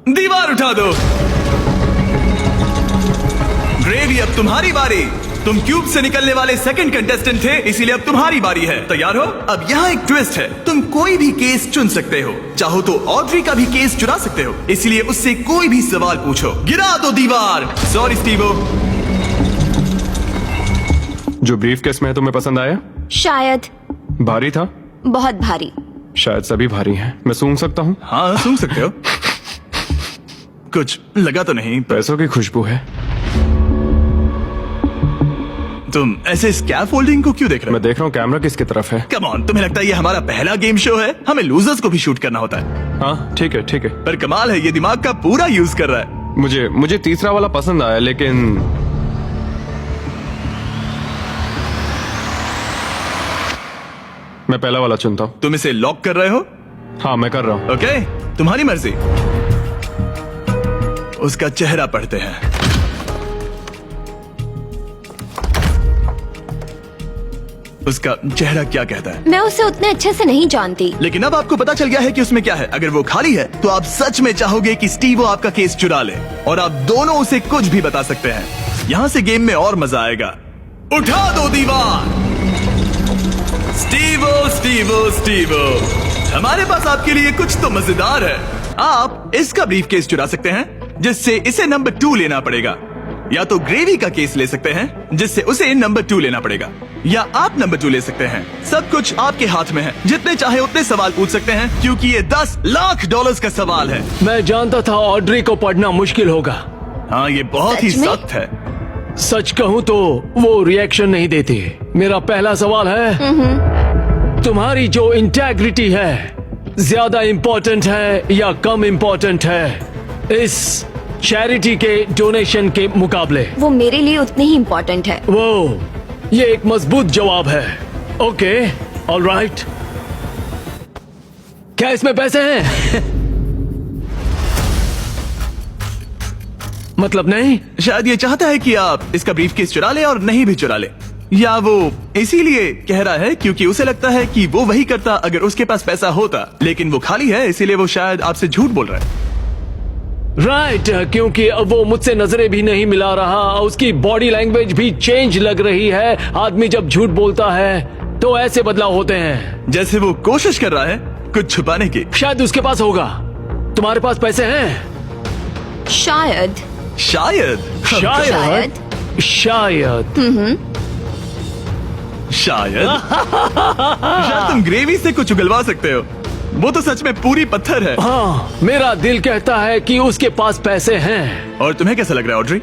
दीवार उठा दो। ग्रेवी, अब तुम्हारी बारी। तुम क्यूब से निकलने वाले सेकंड कंटेस्टेंट थे, इसीलिए अब तुम्हारी बारी है। तैयार हो? अब यहाँ एक ट्विस्ट है, तुम कोई भी केस चुन सकते हो। चाहो तो ऑड्री का भी केस चुरा सकते हो, इसलिए उससे कोई भी सवाल पूछो। गिरा दो दीवार। Sorry Stevo. जो ब्रीफ केस में है तुम्हें पसंद आया? शायद। भारी था? बहुत भारी। शायद सभी भारी हैं। मैं सूंघ सकता हूँ? हाँ, सूंघ सकते हो। कुछ लगा तो नहीं? पैसों की खुशबू है। तुम ऐसे स्कैफोल्डिंग को क्यों देख रहे हो? मैं देख रहा हूँ कैमरा किसकी तरफ है। कम ऑन, तुम्हें लगता है ये हमारा पहला गेम शो है? हमें लूजर्स को भी शूट करना होता है। हाँ ठीक है ठीक है। पर कमाल है, ये दिमाग का पूरा यूज कर रहा है। मुझे तीसरा वाला पसंद आया, लेकिन मैं पहला वाला चुनता हूँ। तुम इसे लॉक कर रहे हो? हाँ मैं कर रहा हूँ। ओके, तुम्हारी मर्जी। उसका चेहरा पढ़ते हैं। उसका चेहरा क्या कहता है? मैं उसे उतने अच्छे से नहीं जानती। लेकिन अब आपको पता चल गया है कि उसमें क्या है। अगर वो खाली है तो आप सच में चाहोगे कि स्टीवो आपका केस चुरा ले, और आप दोनों उसे कुछ भी बता सकते हैं। यहाँ से गेम में और मजा आएगा। उठा दो दीवार। स्टीवो स्टीवो स्टीवो, हमारे पास आपके लिए कुछ तो मजेदार है। आप इसका ब्रीफ केस चुरा सकते हैं, जिससे इसे नंबर 2 लेना पड़ेगा, या तो ग्रेवी का केस ले सकते हैं, जिससे उसे नंबर 2 लेना पड़ेगा, या आप नंबर 2 ले सकते हैं। सब कुछ आपके हाथ में है। जितने चाहे उतने सवाल पूछ सकते हैं, क्योंकि ये $10 लाख का सवाल है। मैं जानता था ऑड्री को पढ़ना मुश्किल होगा। हाँ, ये बहुत ही सच में? सख्त है। सच कहूँ तो वो रिएक्शन नहीं देती। मेरा पहला सवाल है, तुम्हारी जो इंटेग्रिटी है ज्यादा इम्पोर्टेंट है या कम इम्पोर्टेंट है इस चैरिटी के डोनेशन के मुकाबले? वो मेरे लिए उतनी ही इम्पोर्टेंट है। वो ये एक मजबूत जवाब है। Okay, alright. क्या इसमें पैसे हैं? मतलब नहीं? शायद ये चाहता है कि आप इसका ब्रीफ केस चुरा ले और नहीं भी चुरा ले, या वो इसीलिए कह रहा है क्योंकि उसे लगता है कि वो वही करता अगर उसके पास पैसा होता, लेकिन वो खाली है, इसीलिए वो शायद आपसे झूठ बोल रहा है। राइट, क्योंकि अब वो मुझसे नजरें भी नहीं मिला रहा, उसकी बॉडी लैंग्वेज भी चेंज लग रही है। आदमी जब झूठ बोलता है तो ऐसे बदलाव होते हैं। जैसे वो कोशिश कर रहा है कुछ छुपाने की। शायद उसके पास होगा। तुम्हारे पास पैसे हैं? शायद। शायद शायद शायद शायद शायद तुम ग्रेवी से कुछ उगलवा सकते हो। वो तो सच में पूरी पत्थर है। हाँ, मेरा दिल कहता है कि उसके पास पैसे हैं। और तुम्हें कैसा लग रहा है ऑड्री?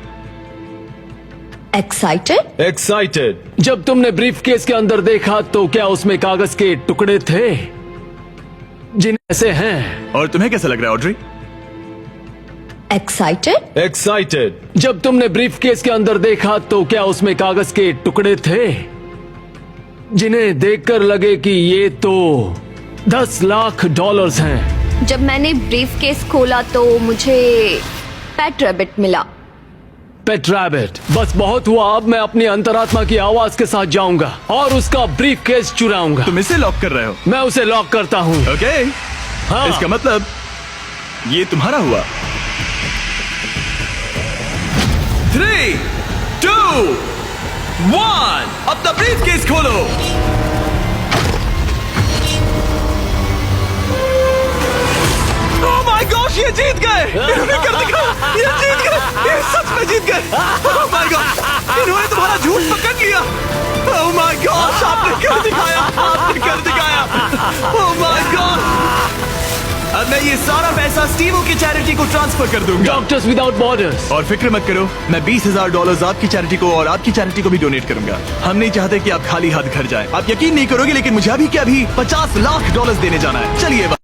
एक्साइटेड? एक्साइटेड। जब तुमने ब्रीफ केस के अंदर देखा तो क्या उसमें कागज के टुकड़े थे जिन्हें ऐसे हैं? और तुम्हें कैसा लग रहा है ऑड्री? एक्साइटेड? एक्साइटेड। जब तुमने ब्रीफ केस के अंदर देखा तो क्या उसमें कागज के टुकड़े थे जिन्हें देखकर लगे कि ये तो $10 लाख हैं? जब मैंने ब्रीफ केस खोला तो मुझे पेट रैबिट मिला। पेट रैबिट। बस बहुत हुआ, अब मैं अपनी अंतरात्मा की आवाज के साथ जाऊंगा और उसका ब्रीफ केस चुराऊंगा। तुम इसे लॉक कर रहे हो? मैं उसे लॉक करता हूँ। ओके, हाँ। इसका मतलब ये तुम्हारा हुआ। 3, 2, 1, अपना ब्रीफ केस खोलो। ओह माय गॉश, ये जीत गए। इन्होंने कर दिखाया, ये जीत गए, ये सच में जीत गए। ओह माय गॉड, इन्होंने तुम्हारा झूठ पकड़ लिया। ओह माय गॉश, आपने कर दिखाया, आपने कर दिखाया। ओह माय गॉड, अब मैं ये सारा पैसा स्टीवो की चैरिटी को ट्रांसफर कर दूंगा। Doctors without borders. और फिक्र मत करो, मैं $20,000 आपकी चैरिटी को और आपकी चैरिटी को भी डोनेट करूंगा। हम नहीं चाहते कि आप खाली हाथ घर जाएं। आप यकीन नहीं करोगे, लेकिन मुझे अभी के अभी $50 लाख देने जाना है। चलिए।